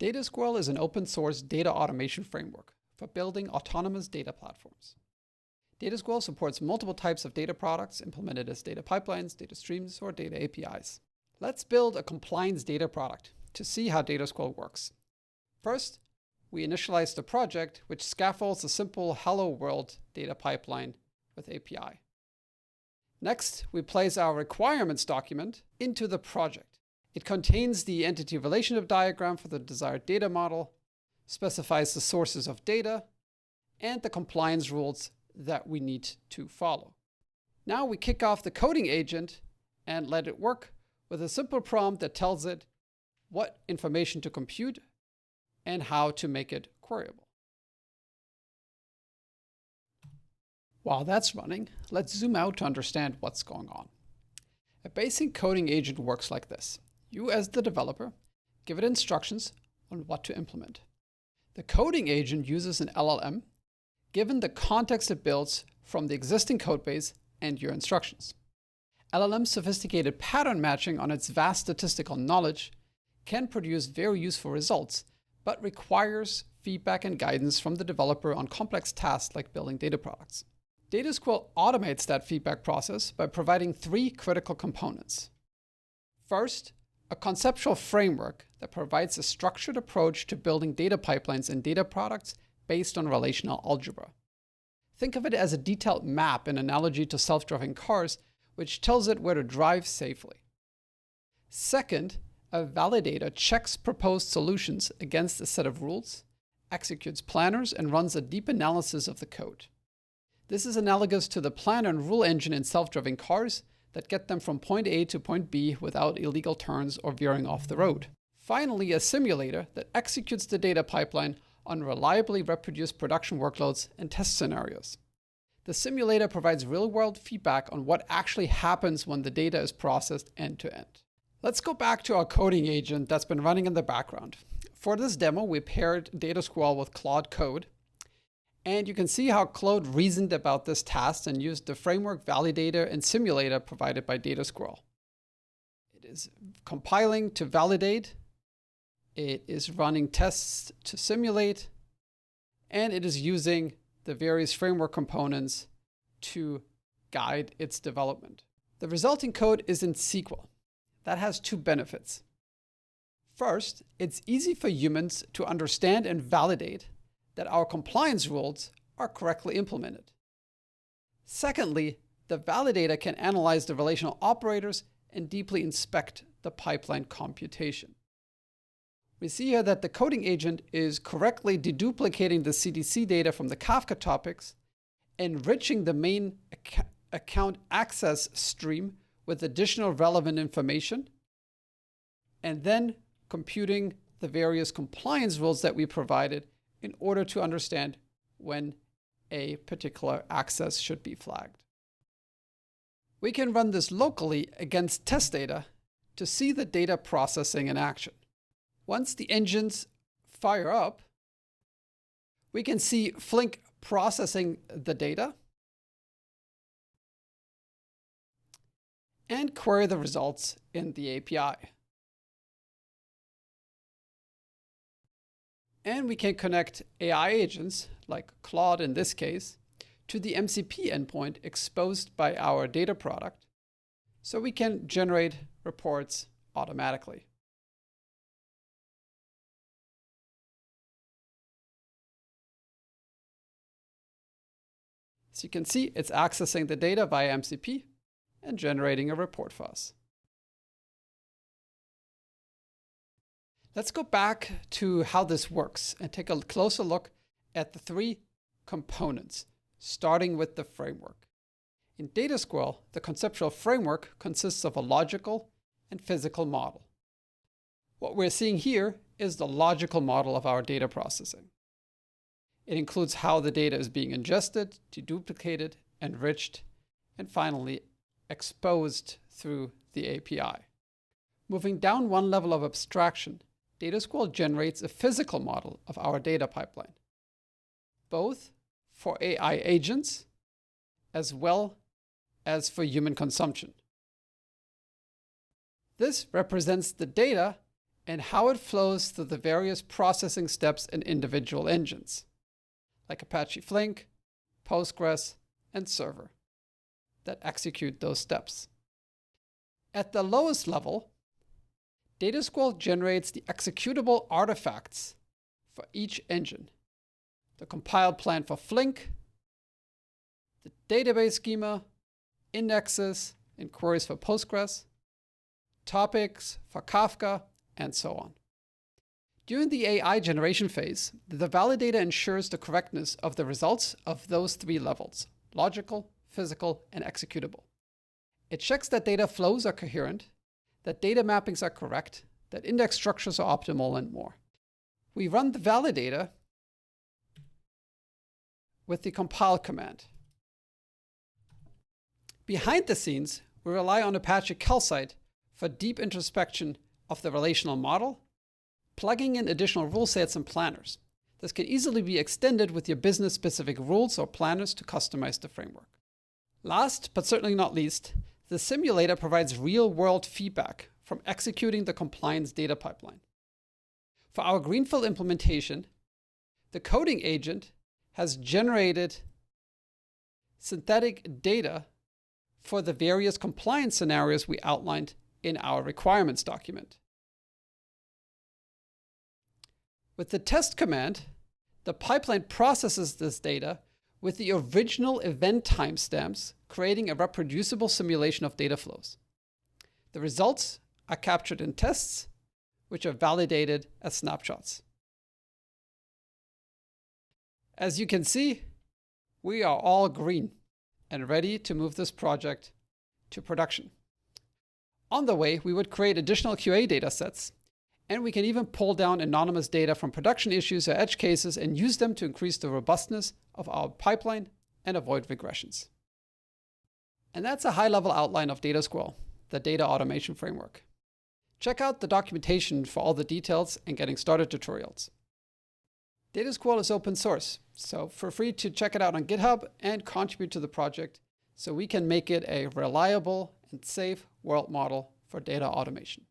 DataSQRL is an open-source data automation framework for building autonomous data platforms. DataSQRL supports multiple types of data products implemented as data pipelines, data streams, or data APIs. Let's build a compliance data product to see how DataSQRL works. First, we initialize the project, which scaffolds a simple Hello World data pipeline with API. Next, we place our requirements document into the project. It contains the entity relationship diagram for the desired data model, specifies the sources of data, and the compliance rules that we need to follow. Now we kick off the coding agent and let it work with a simple prompt that tells it what information to compute and how to make it queryable. While that's running, let's zoom out to understand what's going on. A basic coding agent works like this. You, as the developer, give it instructions on what to implement. The coding agent uses an LLM, given the context it builds from the existing codebase and your instructions. LLM's sophisticated pattern matching on its vast statistical knowledge can produce very useful results, but requires feedback and guidance from the developer on complex tasks like building data products. DataSQRL automates that feedback process by providing three critical components. First, a conceptual framework that provides a structured approach to building data pipelines and data products based on relational algebra. Think of it as a detailed map in analogy to self-driving cars, which tells it where to drive safely. Second, a validator checks proposed solutions against a set of rules, executes planners, and runs a deep analysis of the code. This is analogous to the planner and rule engine in self-driving cars that get them from point A to point B without illegal turns or veering off the road. Finally, a simulator that executes the data pipeline on reliably reproduced production workloads and test scenarios. The simulator provides real-world feedback on what actually happens when the data is processed end-to-end. Let's go back to our coding agent that's been running in the background. For this demo, we paired DataSQRL with Claude Code. And you can see how Claude reasoned about this task and used the framework validator and simulator provided by DataSQRL. It is compiling to validate, it is running tests to simulate, and it is using the various framework components to guide its development. The resulting code is in SQL. That has two benefits. First, it's easy for humans to understand and validate that our compliance rules are correctly implemented. Secondly, the validator can analyze the relational operators and deeply inspect the pipeline computation. We see here that the coding agent is correctly deduplicating the CDC data from the Kafka topics, enriching the main account access stream with additional relevant information, and then computing the various compliance rules that we provided in order to understand when a particular access should be flagged. We can run this locally against test data to see the data processing in action. Once the engines fire up, we can see Flink processing the data and query the results in the API. And we can connect AI agents, like Claude in this case, to the MCP endpoint exposed by our data product, so we can generate reports automatically. As you can see, it's accessing the data via MCP and generating a report for us. Let's go back to how this works and take a closer look at the three components, starting with the framework. In DataSQRL, the conceptual framework consists of a logical and physical model. What we're seeing here is the logical model of our data processing. It includes how the data is being ingested, deduplicated, enriched, and finally exposed through the API. Moving down one level of abstraction, DataSQRL generates a physical model of our data pipeline, both for AI agents as well as for human consumption. This represents the data and how it flows through the various processing steps in individual engines, like Apache Flink, Postgres, and Server, that execute those steps. At the lowest level, DataSQRL generates the executable artifacts for each engine: the compiled plan for Flink, the database schema, indexes and queries for Postgres, topics for Kafka, and so on. During the AI generation phase, the validator ensures the correctness of the results of those three levels: logical, physical, and executable. It checks that data flows are coherent, that data mappings are correct, that index structures are optimal, and more. We run the validator with the compile command. Behind the scenes, we rely on Apache Calcite for deep introspection of the relational model, plugging in additional rule sets and planners. This can easily be extended with your business-specific rules or planners to customize the framework. Last, but certainly not least, the simulator provides real-world feedback from executing the compliance data pipeline. For our greenfield implementation, the coding agent has generated synthetic data for the various compliance scenarios we outlined in our requirements document. With the test command, the pipeline processes this data with the original event timestamps, creating a reproducible simulation of data flows. The results are captured in tests, which are validated as snapshots. As you can see, we are all green and ready to move this project to production. On the way, we would create additional QA datasets, and we can even pull down anonymous data from production issues or edge cases and use them to increase the robustness of our pipeline and avoid regressions. And that's a high-level outline of DataSQRL, the data automation framework. Check out the documentation for all the details and getting started tutorials. DataSQRL is open source, so feel free to check it out on GitHub and contribute to the project so we can make it a reliable and safe world model for data automation.